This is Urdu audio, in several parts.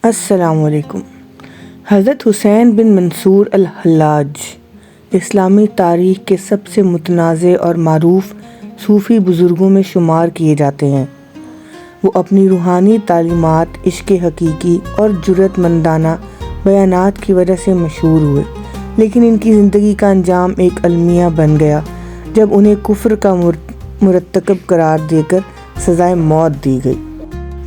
السلام علیکم۔ حضرت حسین بن منصور الحلاج اسلامی تاریخ کے سب سے متنازع اور معروف صوفی بزرگوں میں شمار کیے جاتے ہیں۔ وہ اپنی روحانی تعلیمات، عشق حقیقی اور جرأت مندانہ بیانات کی وجہ سے مشہور ہوئے، لیکن ان کی زندگی کا انجام ایک المیہ بن گیا جب انہیں کفر کا مرتکب قرار دے کر سزائے موت دی گئی۔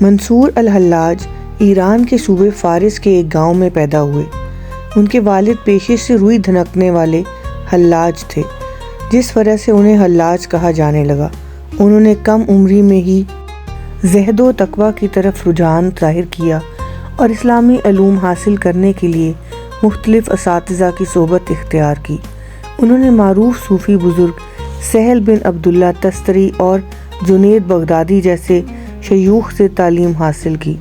منصور الحلاج ایران کے صوبے فارس کے ایک گاؤں میں پیدا ہوئے۔ ان کے والد پیشے سے روئی دھنکنے والے حلاج تھے، جس وجہ سے انہیں حلاج کہا جانے لگا۔ انہوں نے کم عمری میں ہی زہد و تقویٰ کی طرف رجحان ظاہر کیا اور اسلامی علوم حاصل کرنے کے لیے مختلف اساتذہ کی صحبت اختیار کی۔ انہوں نے معروف صوفی بزرگ سہل بن عبداللہ تستری اور جنید بغدادی جیسے شیوخ سے تعلیم حاصل کی۔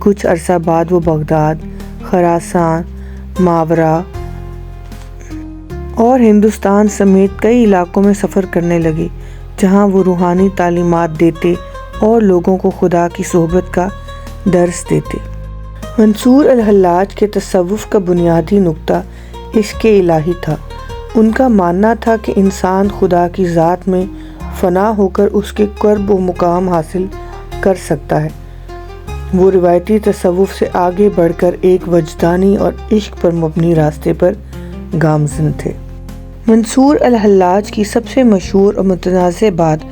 کچھ عرصہ بعد وہ بغداد، خراسان، ماورا اور ہندوستان سمیت کئی علاقوں میں سفر کرنے لگے، جہاں وہ روحانی تعلیمات دیتے اور لوگوں کو خدا کی صحبت کا درس دیتے۔ منصور الحلاج کے تصوف کا بنیادی نقطہ عشق الہی تھا۔ ان کا ماننا تھا کہ انسان خدا کی ذات میں فنا ہو کر اس کے قرب و مقام حاصل کر سکتا ہے۔ وہ روایتی تصوف سے آگے بڑھ کر ایک وجدانی اور عشق پر مبنی راستے پر گامزن تھے۔ منصور الحلاج کی سب سے مشہور اور متنازع بات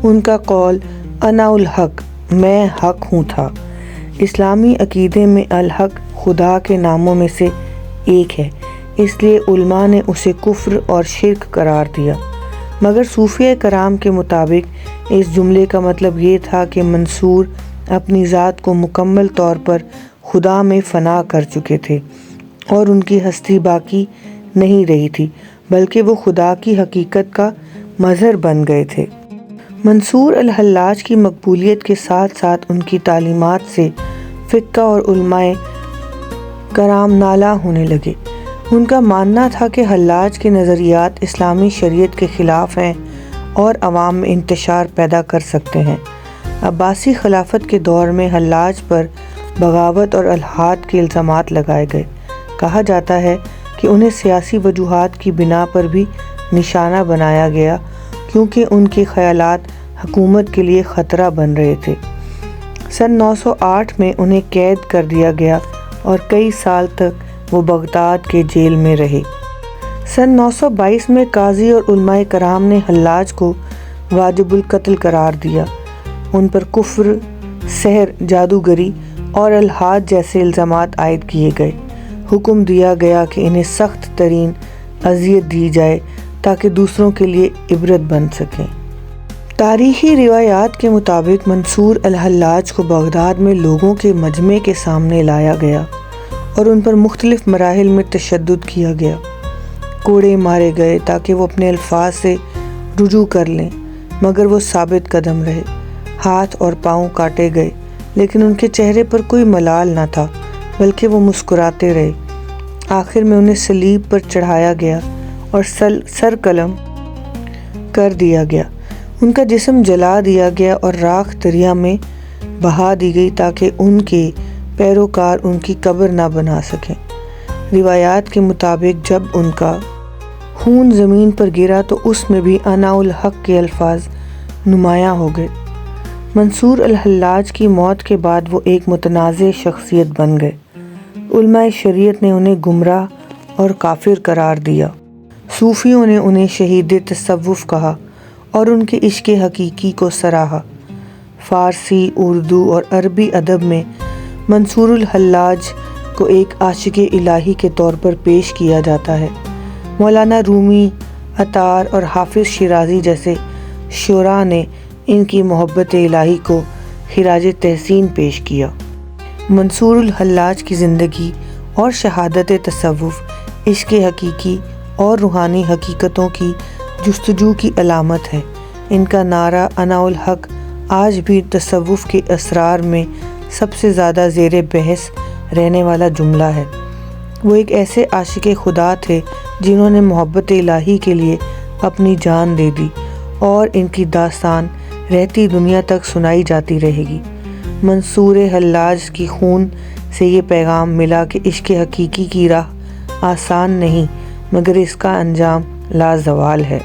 ان کا قول انا الحق، میں حق ہوں تھا۔ اسلامی عقیدے میں الحق خدا کے ناموں میں سے ایک ہے، اس لیے علماء نے اسے کفر اور شرک قرار دیا، مگر صوفیہ کرام کے مطابق اس جملے کا مطلب یہ تھا کہ منصور اپنی ذات کو مکمل طور پر خدا میں فنا کر چکے تھے اور ان کی ہستی باقی نہیں رہی تھی، بلکہ وہ خدا کی حقیقت کا مظہر بن گئے تھے۔ منصور الحلاج کی مقبولیت کے ساتھ ساتھ ان کی تعلیمات سے فقہ اور علماء کرام نالہ ہونے لگے۔ ان کا ماننا تھا کہ حلاج کے نظریات اسلامی شریعت کے خلاف ہیں اور عوام میں انتشار پیدا کر سکتے ہیں۔ عباسی خلافت کے دور میں حلاج پر بغاوت اور الحاد کے الزامات لگائے گئے۔ کہا جاتا ہے کہ انہیں سیاسی وجوہات کی بنا پر بھی نشانہ بنایا گیا، کیونکہ ان کے خیالات حکومت کے لیے خطرہ بن رہے تھے۔ سن 908 میں انہیں قید کر دیا گیا اور کئی سال تک وہ بغداد کے جیل میں رہے۔ سن 922 میں قاضی اور علماء کرام نے حلاج کو واجب القتل قرار دیا۔ ان پر کفر، سحر، جادوگری اور الحاد جیسے الزامات عائد کیے گئے۔ حکم دیا گیا کہ انہیں سخت ترین اذیت دی جائے تاکہ دوسروں کے لیے عبرت بن سکیں۔ تاریخی روایات کے مطابق منصور الحلاج کو بغداد میں لوگوں کے مجمع کے سامنے لایا گیا اور ان پر مختلف مراحل میں تشدد کیا گیا۔ کوڑے مارے گئے تاکہ وہ اپنے الفاظ سے رجوع کر لیں، مگر وہ ثابت قدم رہے۔ ہاتھ اور پاؤں کاٹے گئے، لیکن ان کے چہرے پر کوئی ملال نہ تھا، بلکہ وہ مسکراتے رہے۔ آخر میں انہیں صلیب پر چڑھایا گیا اور سر قلم کر دیا گیا۔ ان کا جسم جلا دیا گیا اور راکھ دریا میں بہا دی گئی تاکہ ان کے پیروکار ان کی قبر نہ بنا سکیں۔ روایات کے مطابق جب ان کا خون زمین پر گرا تو اس میں بھی انا الحق کے الفاظ نمایاں ہو گئے۔ منصور الحلاج کی موت کے بعد وہ ایک متنازع شخصیت بن گئے۔ علماء شریعت نے انہیں گمراہ اور کافر قرار دیا۔ صوفیوں نے انہیں شہید تصوف کہا اور ان کے عشق حقیقی کو سراہا۔ فارسی، اردو اور عربی ادب میں منصور الحلاج کو ایک عاشق الہی کے طور پر پیش کیا جاتا ہے۔ مولانا رومی، عطار اور حافظ شیرازی جیسے شعراء نے ان کی محبت الہی کو خراج تحسین پیش کیا۔ منصور الحلاج کی زندگی اور شہادت تصوف عشق حقیقی اور روحانی حقیقتوں کی جستجو کی علامت ہے۔ ان کا نعرہ انا الحق آج بھی تصوف کے اسرار میں سب سے زیادہ زیر بحث رہنے والا جملہ ہے۔ وہ ایک ایسے عاشق خدا تھے جنہوں نے محبت الہی کے لیے اپنی جان دے دی، اور ان کی داستان رہتی دنیا تک سنائی جاتی رہے گی۔ منصور حلاج کی خون سے یہ پیغام ملا کہ عشق حقیقی کی راہ آسان نہیں، مگر اس کا انجام لازوال ہے۔